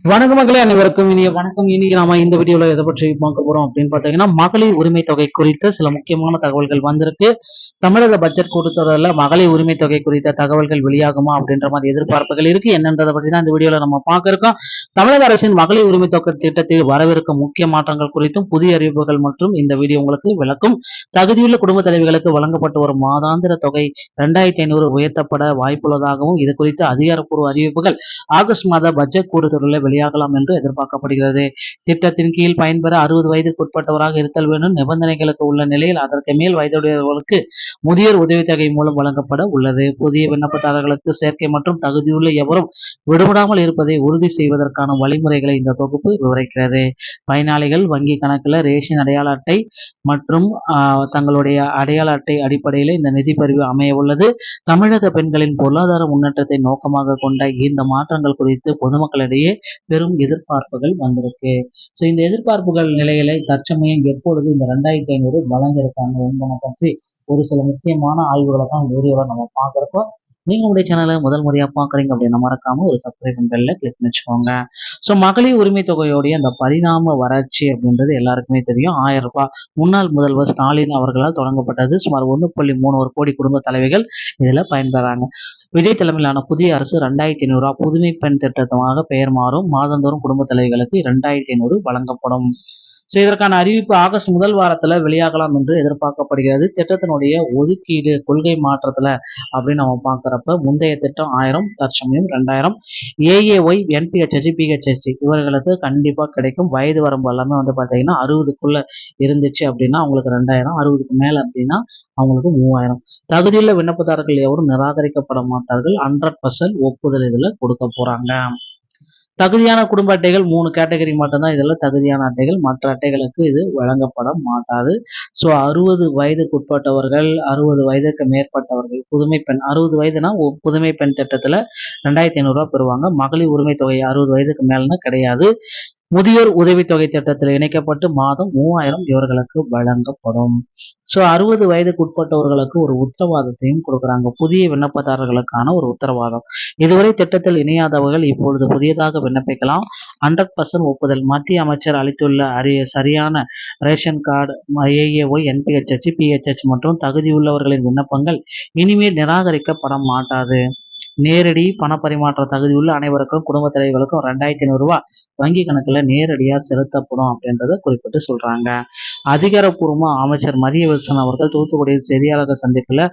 வணக்க மக்களே, அனைவருக்கும் இனிய வணக்கம். இன்னைக்கு நாம இந்த வீடியோல எதை பற்றி பார்க்க போறோம் அப்படின்னு பாத்தீங்கன்னா, மகளிர் உரிமை தொகை குறித்த சில முக்கியமான தகவல்கள் வந்திருக்கு. தமிழக பட்ஜெட் கூட்டத்தொடரில் மகளிர் உரிமை தொகை குறித்த தகவல்கள் வெளியாகுமா அப்படின்ற மாதிரி எதிர்பார்ப்புகள் இருக்கு. என்னன்றதை பற்றி தான் இந்த வீடியோல நம்ம பார்க்க இருக்கோம். தமிழக அரசின் மகளிர் உரிமை தொகை திட்டத்தில் வரவிருக்கும் முக்கிய மாற்றங்கள் குறித்தும் புதிய அறிவிப்புகள் மற்றும் இந்த வீடியோ உங்களுக்கு விளக்கும். தகுதியுள்ள குடும்ப தலைவிகளுக்கு வழங்கப்பட்டு வரும் மாதாந்திர தொகை 2500 உயர்த்தப்பட வாய்ப்புள்ளதாகவும் இது குறித்த அதிகாரப்பூர்வ அறிவிப்புகள் ஆகஸ்ட் மாத பட்ஜெட் கூட்டத்தொடரில் வெளியாகலாம் என்று எதிர்பார்க்கப்படுகிறது. திட்டத்தின் கீழ் பயன்பெற 60 வயதுக்கு உட்பட்டவராக இருத்தல் வேண்டும் நிபந்தனைகளுக்கு உள்ள நிலையில் அதற்கு மேல் வயதுடையவர்களுக்கு முதியோர் உதவித்தொகை மூலம் வழங்கப்பட உள்ளது. புதிய விண்ணப்பதாரர்களுக்கு சேர்க்கை மற்றும் தகுதியுள்ள எவரும் விடுபடாமல் இருப்பதை உறுதி செய்வதற்கான வழிமுறைகளை இந்த தொகுப்பு விவரிக்கிறது. பயனாளிகள் வங்கி கணக்கில் ரேஷன் அடையாள அட்டை மற்றும் தங்களுடைய அடையாள அட்டை அடிப்படையில் இந்த நிதி பிரிவு அமைய உள்ளது. தமிழக பெண்களின் பொருளாதார முன்னேற்றத்தை நோக்கமாக கொண்ட இந்த மாற்றங்கள் குறித்து பொதுமக்களிடையே பெரும் எதிர்பார்ப்புகள் வந்திருக்கு. சோ இந்த எதிர்பார்ப்புகள் நிலையில தற்சமயம் எப்பொழுது இந்த 2500 வழங்க இருக்காங்க என்பதை பற்றி ஒரு சில முக்கியமான ஆய்வுகளை தான் இந்த வீடியோல நம்ம பார்க்கிறப்போ, நீங்க உடைய சேனலை முதல் முறையா பாக்குறீங்க அப்படின்னா மறக்காம ஒரு சப்ஸ்கிரைப் பெல்ல கிளிக் வச்சுக்கோங்க. சோ மகளிர் உரிமை தொகையோடைய அந்த பரிணாம வளர்ச்சி அப்படின்றது எல்லாருக்குமே தெரியும். 1000 ரூபாய் முன்னாள் முதல்வர் ஸ்டாலின் அவர்களால் தொடங்கப்பட்டது. சுமார் 1.31 கோடி குடும்ப தலைவிகள் இதுல பயன்பெறாங்க. விஜய் தலைமையிலான புதிய அரசு 2500 புதுமை பெண் திட்டமாக பெயர் மாறும். மாதந்தோறும் குடும்ப தலைவிகளுக்கு 2500 வழங்கப்படும். சோ இதற்கான அறிவிப்பு ஆகஸ்ட் முதல் வாரத்துல வெளியாகலாம் என்று எதிர்பார்க்கப்படுகிறது. திட்டத்தினுடைய ஒதுக்கீடு கொள்கை மாற்றத்துல அப்படின்னு நம்ம பாக்குறப்ப முந்தைய திட்டம் 1000, தற்சமயம் 2000. ஏஏஒய், என்பிஹெச்ஹெச், பிஹெச்ஹெச் இவர்களுக்கு கண்டிப்பா கிடைக்கும். வயது வரம்பு எல்லாமே பாத்தீங்கன்னா 60க்குள்ள இருந்துச்சு அப்படின்னா அவங்களுக்கு 2000, 60க்கு மேல அப்படின்னா அவங்களுக்கு 3000. தகுதியுள்ள விண்ணப்பதாரர்கள் எவரும் நிராகரிக்கப்பட மாட்டார்கள். 100% ஒப்புதல் இதுல கொடுக்க போறாங்க. தகுதியான குடும்ப அட்டைகள் 3 கேட்டகரி மட்டும்தான் இதெல்லாம் தகுதியான அட்டைகள். மற்ற அட்டைகளுக்கு இது வழங்கப்பட மாட்டாது. ஸோ 60 வயதுக்கு உட்பட்டவர்கள், 60 வயதுக்கு மேற்பட்டவர்கள், புதுமை பெண் 60 வயதுனா புதுமை பெண் திட்டத்துல 2500 பெறுவாங்க. மகளிர் உரிமை தொகை 60 வயதுக்கு மேலனா கிடையாது. முதியோர் உதவித்தொகை திட்டத்தில் இணைக்கப்பட்டு மாதம் 3000 இவர்களுக்கு வழங்கப்படும். ஸோ 60 வயதுக்கு உட்பட்டவர்களுக்கு ஒரு உத்தரவாதத்தையும் கொடுக்குறாங்க. புதிய விண்ணப்பதாரர்களுக்கான ஒரு உத்தரவாதம். இதுவரை திட்டத்தில் இணையாதவர்கள் இப்பொழுது புதியதாக விண்ணப்பிக்கலாம். 100% ஒப்புதல். மத்திய அமைச்சர் அளித்துள்ள சரியான ration card, AAY, NPHH, PHH மற்றும் தகுதியுள்ளவர்களின் விண்ணப்பங்கள் இனிமேல் நிராகரிக்கப்பட மாட்டாது. நேரடி பணப்பரிமாற்ற தகுதியுள்ள அனைவருக்கும் குடும்ப தலைவர்களுக்கும் 2500 வங்கி கணக்குல நேரடியா செலுத்தப்படும் அப்படின்றத குறிப்பிட்டு சொல்றாங்க. அதிகாரப்பூர்வமா அமைச்சர் மரிய வில்சன் அவர்கள் தூத்துக்குடியில் செய்தியாளர்கள் சந்திப்புல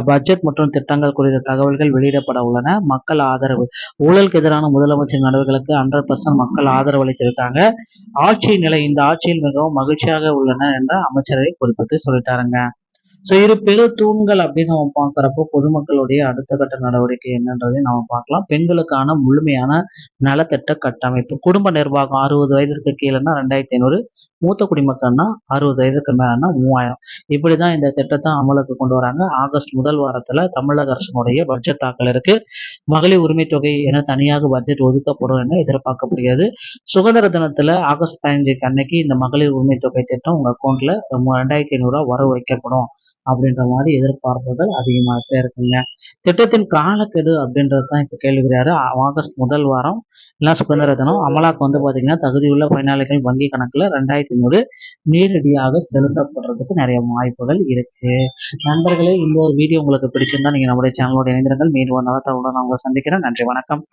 பட்ஜெட் மற்றும் திட்டங்கள் குறித்த தகவல்கள் வெளியிடப்பட உள்ளன. மக்கள் ஆதரவு. ஊழலுக்கு எதிரான முதலமைச்சர் நடவடிக்கைகளுக்கு 100% மக்கள் ஆதரவு அளித்திருக்காங்க. ஆட்சி நிலை இந்த ஆட்சியில் மிகவும் மகிழ்ச்சியாக உள்ளன என்ற அமைச்சரை குறிப்பிட்டு சொல்லிட்டாருங்க. ஸோ இரு பெரு தூண்கள் அப்படின்னு நம்ம பார்க்குறப்போ பொதுமக்களுடைய அடுத்த கட்ட நடவடிக்கை என்னன்றதையும் நம்ம பார்க்கலாம். பெண்களுக்கான முழுமையான நலத்திட்ட கட்டமைப்பு. குடும்ப நிர்வாகம் 60 வயதிற்கு கீழேன்னா 2500, மூத்த குடிமக்கள்னா 60 வயதுக்கு மேலன்னா 3000. இப்படிதான் இந்த திட்டத்தை அமலுக்கு கொண்டு வராங்க. ஆகஸ்ட் முதல் வாரத்துல தமிழக அரசினுடைய பட்ஜெட் தாக்கல் இருக்கு. மகளிர் உரிமை தொகை என தனியாக பட்ஜெட் ஒதுக்கப்படும் என எதிர்பார்க்கப்படுகிறது. சுதந்திர தினத்துல ஆகஸ்ட் 15 அன்னைக்கு இந்த மகளிர் உரிமை தொகை திட்டம் உங்க அக்கௌண்ட்ல 2500 வரவு வைக்கப்படும் அப்படின்ற மாதிரி எதிர்பார்ப்புகள் அதிகமாகவே இருக்குங்க. திட்டத்தின் காலக்கெடு அப்படின்றது தான் இப்ப கேள்விக்குறாரு. ஆகஸ்ட் முதல் வாரம் இல்ல சுதந்திர தினம் அமலாக்கு பாத்தீங்கன்னா தகுதியுள்ள பயனாளிகள் வங்கி கணக்குல 2500 நேரடியாக செலுத்தப்படுறதுக்கு நிறைய வாய்ப்புகள் இருக்கு. நண்பர்களே, இந்த ஒரு வீடியோ உங்களுக்கு பிடிச்சிருந்தா நீங்க நம்முடைய சேனலோட இணைந்திருங்கள். மீண்டும் ஒரு நலத்தோட நான் உங்களை சந்திக்கிறேன். நன்றி, வணக்கம்.